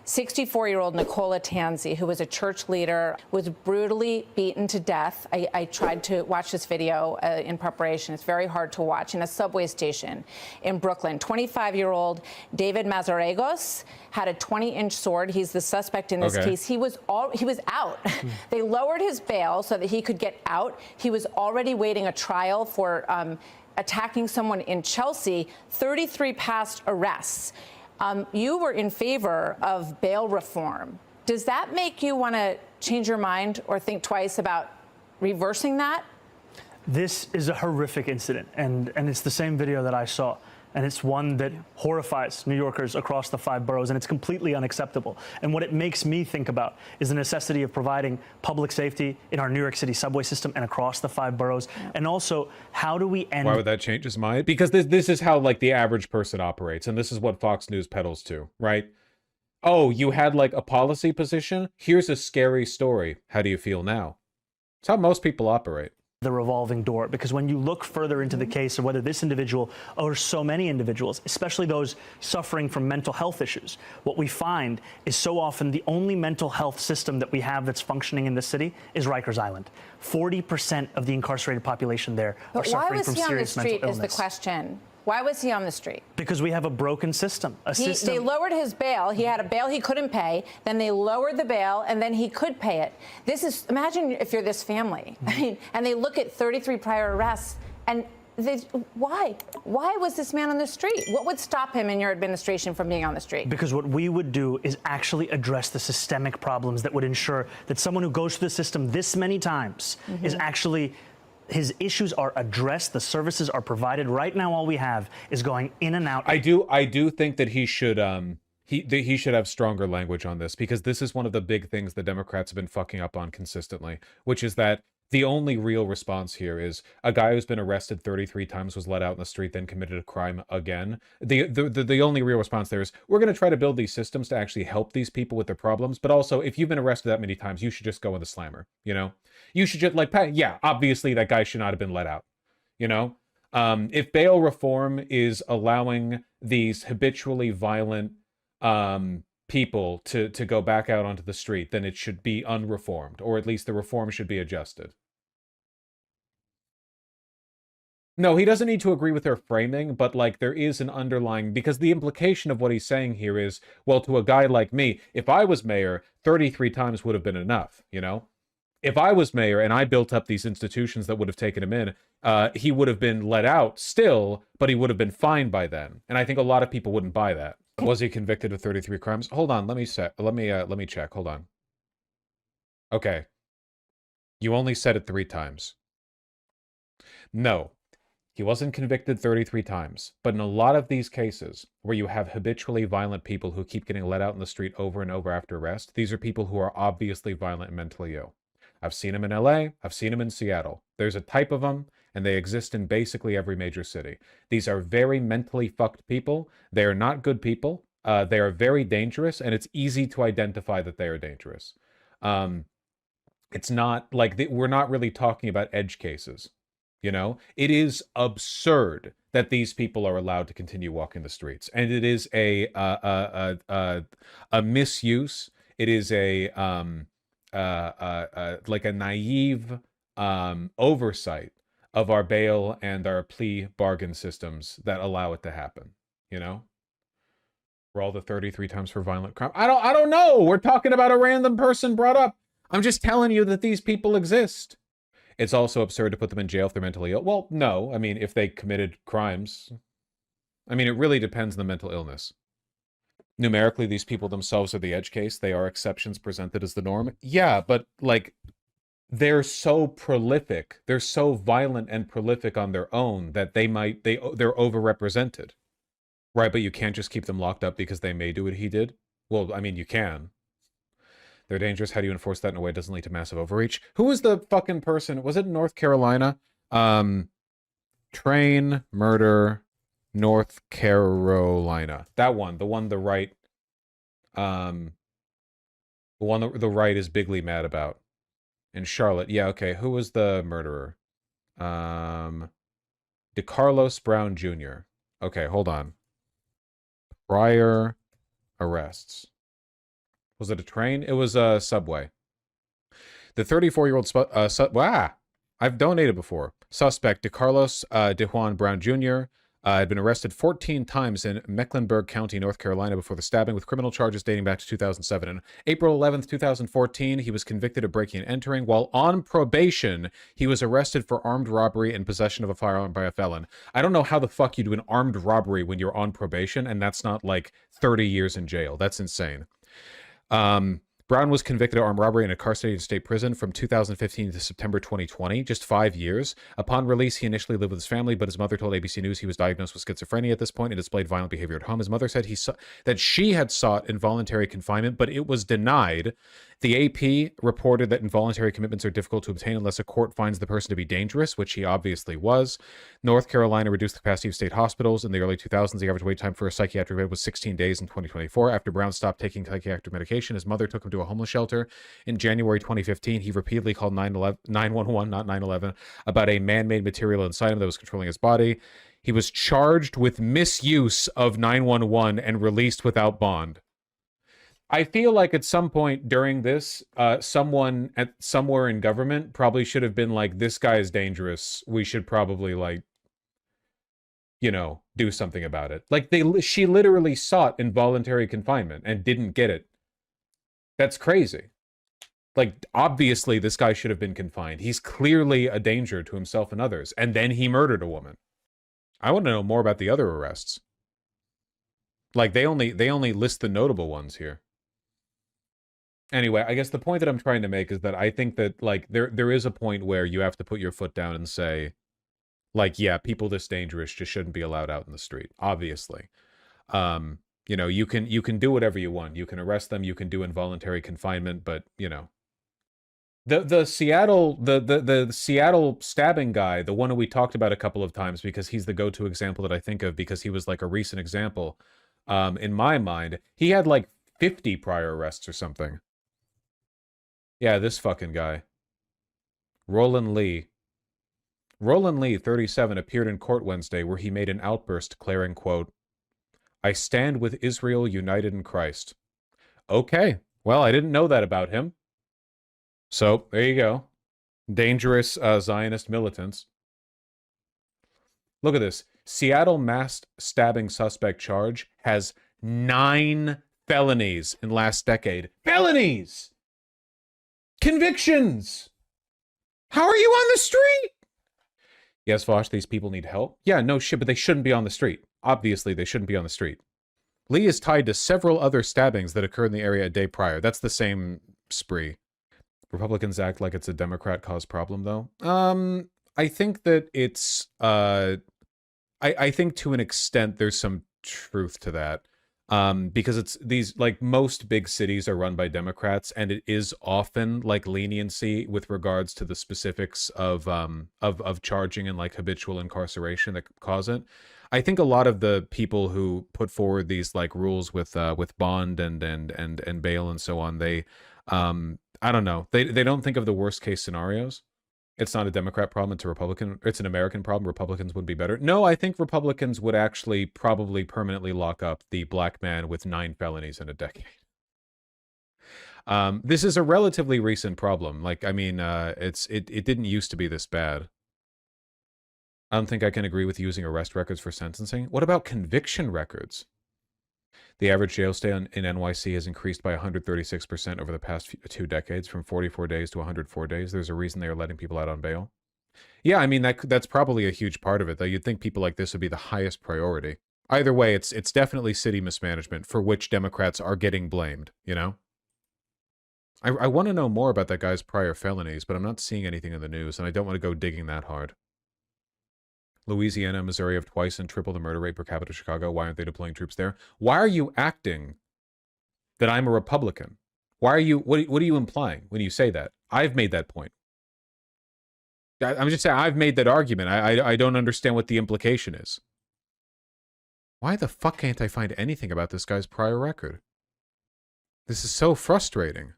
64-year-old Nicola Tanzi, who was a church leader, was brutally beaten to death. I tried to watch this video in preparation. It's very hard to watch. In a subway station in Brooklyn. 25-year-old David Mazarregos had a 20-inch sword. He's the suspect in this case. He was out. They lowered his bail so that he could get out. He was already waiting a trial for attacking someone in Chelsea. 33 past arrests. You were in favor of bail reform. Does that make you want to change your mind or think twice about reversing that? This is a horrific incident, and it's the same video that I saw. And it's one that horrifies New Yorkers across the 5 boroughs, and it's completely unacceptable. And what it makes me think about is the necessity of providing public safety in our New York City subway system and across the 5 boroughs. And also, how do we end... Why would that change his mind? Because this is how, like, the average person operates, and this is what Fox News peddles to, right? Oh, you had, like, a policy position? Here's a scary story. How do you feel now? It's how most people operate. The revolving door, because when you look further into the case of whether this individual or so many individuals, especially those suffering from mental health issues, what we find is so often the only mental health system that we have that's functioning in the city is Rikers Island. 40% of the incarcerated population there are suffering from serious mental illness. Why was he on the street is the question. Why was he on the street? Because we have a broken system. They lowered his bail. He had a bail he couldn't pay. Then they lowered the bail, and then he could pay it. This is, imagine if you're this family. I mean, and they look at 33 prior arrests, and why? Why was this man on the street? What would stop him in your administration from being on the street? Because what we would do is actually address the systemic problems that would ensure that someone who goes through the system this many times is actually... his issues are addressed, the services are provided. Right now, all we have is going in and out. I do think that he should he should have stronger language on this, because this is one of the big things the Democrats have been fucking up on consistently, which is that the only real response here is a guy who's been arrested 33 times, was let out in the street, then committed a crime again. The only real response there is, we're going to try to build these systems to actually help these people with their problems, but also, if you've been arrested that many times, you should just go in the slammer, you know? You should just, like, yeah, obviously that guy should not have been let out, you know? If bail reform is allowing these habitually violent people to go back out onto the street, then it should be unreformed, or at least the reform should be adjusted. No, he doesn't need to agree with their framing, but, like, there is an underlying... Because the implication of what he's saying here is, well, to a guy like me, if I was mayor, 33 times would have been enough, you know? If I was mayor and I built up these institutions that would have taken him in, he would have been let out still, but he would have been fined by then. And I think a lot of people wouldn't buy that. Was he convicted of 33 crimes? Hold on, let me check. Hold on. Okay. You only said it 3 times. No. He wasn't convicted 33 times, but in a lot of these cases where you have habitually violent people who keep getting let out in the street over and over after arrest, these are people who are obviously violent and mentally ill. I've seen them in LA, I've seen them in Seattle. There's a type of them, and they exist in basically every major city. These are very mentally fucked people. They are not good people. They are very dangerous, and it's easy to identify that they are dangerous. It's not like we're not really talking about edge cases. You know, it is absurd that these people are allowed to continue walking the streets, and it is a misuse. It is like a naive oversight of our bail and our plea bargain systems that allow it to happen. You know, for all the 33 times for violent crime. I don't know. We're talking about a random person brought up. I'm just telling you that these people exist. It's also absurd to put them in jail if they're mentally ill. Well, no. I mean, if they committed crimes, I mean, it really depends on the mental illness. Numerically, these people themselves are the edge case. They are exceptions presented as the norm. Yeah, but, like, they're so prolific. They're so violent and prolific on their own that they're overrepresented. Right, but you can't just keep them locked up because they may do what he did? Well, I mean, you can. They're dangerous. How do you enforce that in a way that doesn't lead to massive overreach? Who was the fucking person? Was it in North Carolina? Train murder, North Carolina. That one. The one the right is bigly mad about. In Charlotte. Yeah, okay. Who was the murderer? DeCarlos Brown Jr. Okay, hold on. Prior arrests. Was it a train? It was a subway. The 34-year-old I've donated before. Suspect DeCarlos de Juan Brown Jr. Had been arrested 14 times in Mecklenburg County, North Carolina before the stabbing, with criminal charges dating back to 2007. On April 11th, 2014, he was convicted of breaking and entering. While on probation, he was arrested for armed robbery and possession of a firearm by a felon. I don't know how the fuck you do an armed robbery when you're on probation, and that's not like 30 years in jail. That's insane. Brown was convicted of armed robbery and incarcerated in state prison from 2015 to September 2020, just 5 years. Upon release, he initially lived with his family, but his mother told ABC News he was diagnosed with schizophrenia at this point and displayed violent behavior at home. His mother said that she had sought involuntary confinement, but it was denied. The AP reported that involuntary commitments are difficult to obtain unless a court finds the person to be dangerous, which he obviously was. North Carolina reduced the capacity of state hospitals. In the early 2000s, the average wait time for a psychiatric bed was 16 days in 2024. After Brown stopped taking psychiatric medication, his mother took him to a homeless shelter. In January 2015, he repeatedly called 911, not 911, about a man-made material inside him that was controlling his body. He was charged with misuse of 911 and released without bond. I feel like at some point during this, someone at somewhere in government probably should have been like, this guy is dangerous. We should probably, like, you know, do something about it. Like, she literally sought involuntary confinement and didn't get it. That's crazy. Like, obviously, this guy should have been confined. He's clearly a danger to himself and others. And then he murdered a woman. I want to know more about the other arrests. Like, they only list the notable ones here. Anyway, I guess the point that I'm trying to make is that I think that, like, there is a point where you have to put your foot down and say, like, yeah, people this dangerous just shouldn't be allowed out in the street, obviously. You know, you can do whatever you want. You can arrest them, you can do involuntary confinement, but, you know. The Seattle stabbing guy, the one that we talked about a couple of times because he's the go-to example that I think of because he was like a recent example, in my mind, he had like 50 prior arrests or something. Yeah, this fucking guy. Roland Lee. Roland Lee, 37, appeared in court Wednesday where he made an outburst declaring, quote, "I stand with Israel united in Christ." Okay, well, I didn't know that about him. So, there you go. Dangerous Zionist militants. Look at this. Seattle mass stabbing suspect charge has 9 felonies in last decade. Felonies! Convictions! How are you on the street? Yes, Vaush, these people need help. Yeah, no shit, but they shouldn't be on the street. Obviously, they shouldn't be on the street. Lee is tied to several other stabbings that occurred in the area a day prior. That's the same spree. Republicans act like it's a Democrat-caused problem, though. I think that it's... I think to an extent there's some truth to that. Because it's these, like, most big cities are run by Democrats, and it is often like leniency with regards to the specifics of charging and like habitual incarceration that cause it. I think a lot of the people who put forward these like rules with bond and bail and so on, they I don't know, they don't think of the worst case scenarios. It's not a Democrat problem, it's a Republican, it's an American problem. Republicans would be better. No, I think Republicans would actually probably permanently lock up the black man with 9 felonies in a decade. This is a relatively recent problem. Like, I mean, it didn't used to be this bad. I don't think I can agree with using arrest records for sentencing. What about conviction records? The average jail stay in NYC has increased by 136% over the past 2 decades, from 44 days to 104 days. There's a reason they are letting people out on bail. Yeah, I mean, that's probably a huge part of it, though. You'd think people like this would be the highest priority. Either way, it's definitely city mismanagement for which Democrats are getting blamed, you know? I want to know more about that guy's prior felonies, but I'm not seeing anything in the news, and I don't want to go digging that hard. Louisiana and Missouri have twice and triple the murder rate per capita of Chicago. Why aren't they deploying troops there? Why are you acting that I'm a Republican? Why are you, what are you implying when you say that? I've made that point. I'm just saying, I've made that argument. I don't understand what the implication is. Why the fuck can't I find anything about this guy's prior record? This is so frustrating.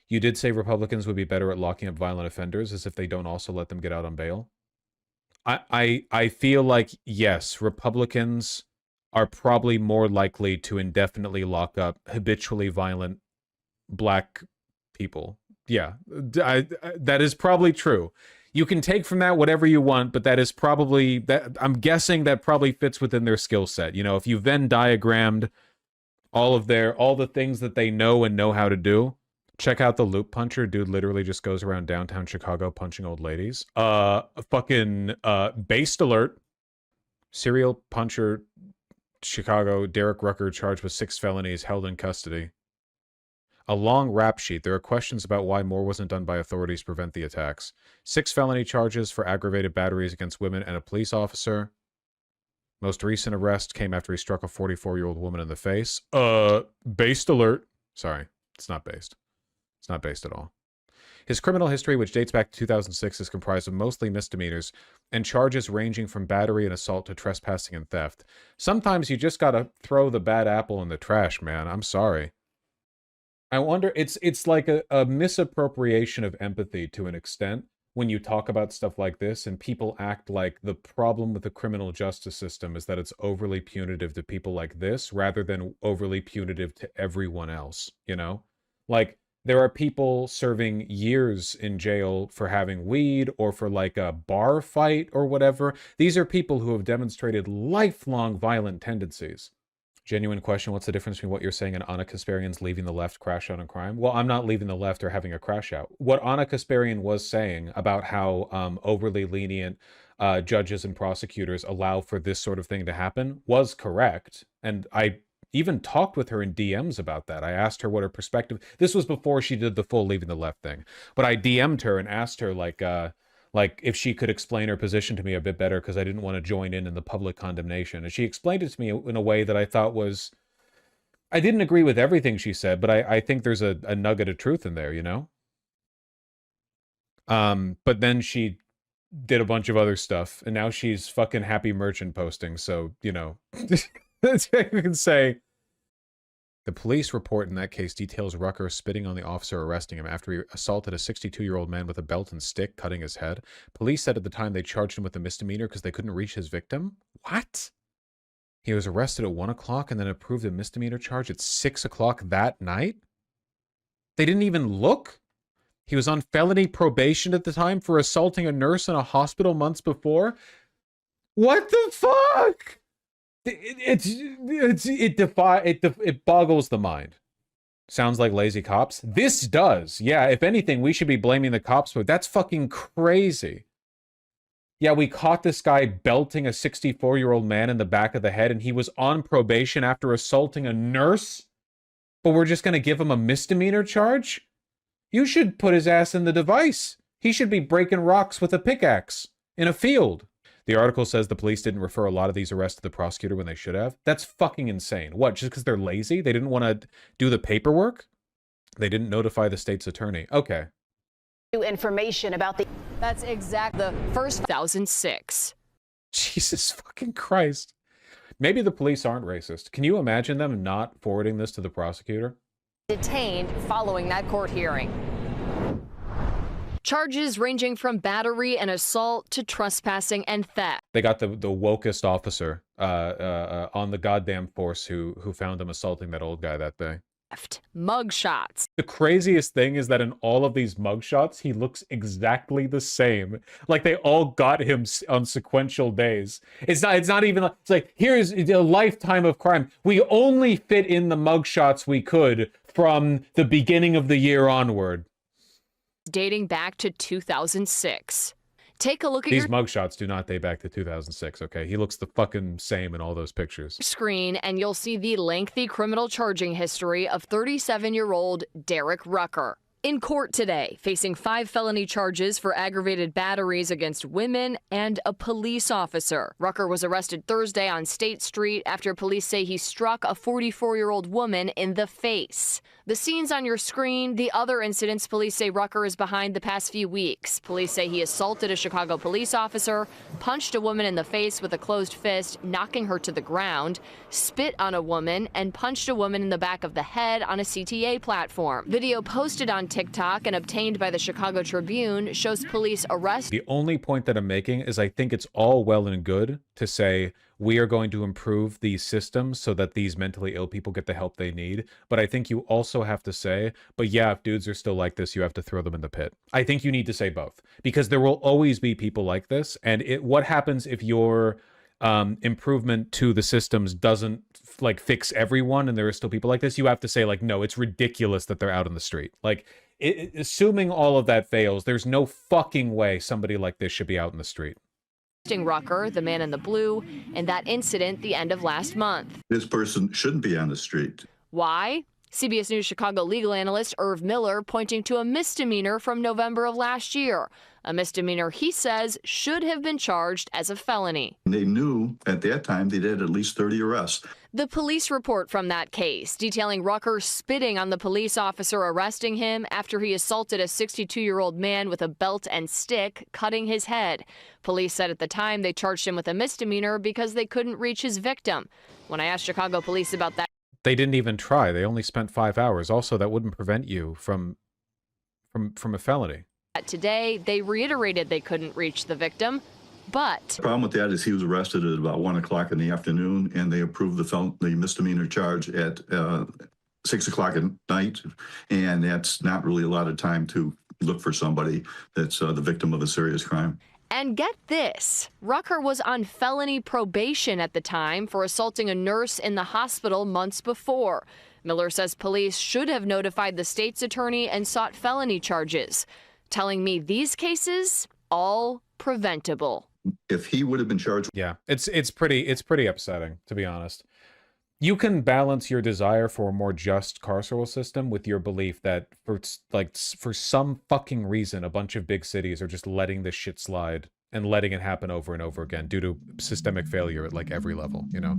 You did say Republicans would be better at locking up violent offenders, as if they don't also let them get out on bail. I feel like, yes, Republicans are probably more likely to indefinitely lock up habitually violent black people. Yeah, that is probably true. You can take from that whatever you want, but that is probably, that I'm guessing that probably fits within their skill set. You know, if you Venn diagrammed all the things that they know and know how to do, check out the loop puncher. Dude literally just goes around downtown Chicago punching old ladies. Fucking based alert. Serial puncher, Chicago, Derek Rucker charged with 6 felonies, held in custody. A long rap sheet. There are questions about why more wasn't done by authorities to prevent the attacks. 6 felony charges for aggravated batteries against women and a police officer. Most recent arrest came after he struck a 44-year-old woman in the face. Based alert. Sorry, it's not based. It's not based at all. His criminal history, which dates back to 2006, is comprised of mostly misdemeanors and charges ranging from battery and assault to trespassing and theft. Sometimes you just gotta throw the bad apple in the trash, man. I'm sorry. I wonder, it's like a misappropriation of empathy to an extent when you talk about stuff like this and people act like the problem with the criminal justice system is that it's overly punitive to people like this rather than overly punitive to everyone else, you know? Like, there are people serving years in jail for having weed or for like a bar fight or whatever. These are people who have demonstrated lifelong violent tendencies. Genuine question, what's the difference between what you're saying and Anna Kasparian's leaving the left crash out on crime? Well, I'm not leaving the left or having a crash out. What Anna Kasparian was saying about how overly lenient judges and prosecutors allow for this sort of thing to happen was correct. And I even talked with her in DMs about that. I asked her what her perspective... This was before she did the full leaving the left thing. But I DM'd her and asked her, like if she could explain her position to me a bit better because I didn't want to join in the public condemnation. And she explained it to me in a way that I thought was... I didn't agree with everything she said, but I think there's a nugget of truth in there, you know? But then she did a bunch of other stuff, and now she's fucking Happy Merchant posting, so, you know... That's what you can say. The police report in that case details Rucker spitting on the officer arresting him after he assaulted a 62-year-old man with a belt and stick, cutting his head. Police said at the time they charged him with a misdemeanor because they couldn't reach his victim. What? He was arrested at 1 o'clock and then approved a misdemeanor charge at 6 o'clock that night? They didn't even look? He was on felony probation at the time for assaulting a nurse in a hospital months before? What the fuck? It boggles the mind. Sounds like lazy cops. This does. Yeah, if anything, we should be blaming the cops for that's fucking crazy. Yeah, we caught this guy belting a 64-year-old man in the back of the head and he was on probation after assaulting a nurse, but we're just going to give him a misdemeanor charge? You should put his ass in the device. He should be breaking rocks with a pickaxe in a field. The article says the police didn't refer a lot of these arrests to the prosecutor when they should have. That's fucking insane. What, just because they're lazy? They didn't want to do the paperwork? They didn't notify the state's attorney. Okay. New information about that's exact the first 2006. Jesus fucking Christ. Maybe the police aren't racist. Can you imagine them not forwarding this to the prosecutor? Detained following that court hearing. Charges ranging from battery and assault to trespassing and theft. They got the wokest officer on the goddamn force who found him assaulting that old guy that day. Mugshots. The craziest thing is that in all of these mugshots, he looks exactly the same. Like they all got him on sequential days. It's not even like, it's like, here's a lifetime of crime. We only fit in the mugshots we could from the beginning of the year onward. Dating back to 2006. Take a look at these mugshots do not date back to 2006, okay? He looks the fucking same in all those pictures. Screen and you'll see the lengthy criminal charging history of 37-year-old Derek Rucker. In court today, facing 5 felony charges for aggravated batteries against women and a police officer. Rucker was arrested Thursday on State Street after police say he struck a 44-year-old woman in the face. The scenes on your screen, the other incidents police say Rucker is behind the past few weeks. Police say he assaulted a Chicago police officer, punched a woman in the face with a closed fist, knocking her to the ground, spit on a woman, and punched a woman in the back of the head on a CTA platform. Video posted on on TikTok and obtained by the Chicago Tribune shows police arrest. The only point that I'm making is I think it's all well and good to say we are going to improve these systems so that these mentally ill people get the help they need. But I think you also have to say, but yeah, if dudes are still like this, you have to throw them in the pit. I think you need to say both, because there will always be people like this. And what happens if your improvement to the systems doesn't like fix everyone and there are still people like this? You have to say, like, no, it's ridiculous that they're out on the street. Like, assuming all of that fails, there's no fucking way somebody like this should be out in the street. Rucker, the man in the blue, in that incident the end of last month. This person shouldn't be on the street. Why? CBS News Chicago legal analyst Irv Miller pointing to a misdemeanor from November of last year. A misdemeanor he says should have been charged as a felony. They knew at that time they did at least 30 arrests. The police report from that case detailing Rucker spitting on the police officer arresting him after he assaulted a 62-year-old man with a belt and stick, cutting his head. Police said at the time they charged him with a misdemeanor because they couldn't reach his victim. When I asked Chicago police about that, they didn't even try. They only spent 5 hours. Also, that wouldn't prevent you from a felony. Today, they reiterated they couldn't reach the victim, but The problem with that is he was arrested at about 1 o'clock in the afternoon, and they approved the misdemeanor charge at 6 o'clock at night, and that's not really a lot of time to look for somebody that's the victim of a serious crime. And get this, Rucker was on felony probation at the time for assaulting a nurse in the hospital months before. Miller says police should have notified the state's attorney and sought felony charges, telling me these cases, all preventable. If he would have been charged. Yeah, it's pretty upsetting, to be honest. You can balance your desire for a more just carceral system with your belief that for some fucking reason, a bunch of big cities are just letting this shit slide and letting it happen over and over again due to systemic failure at like every level, you know?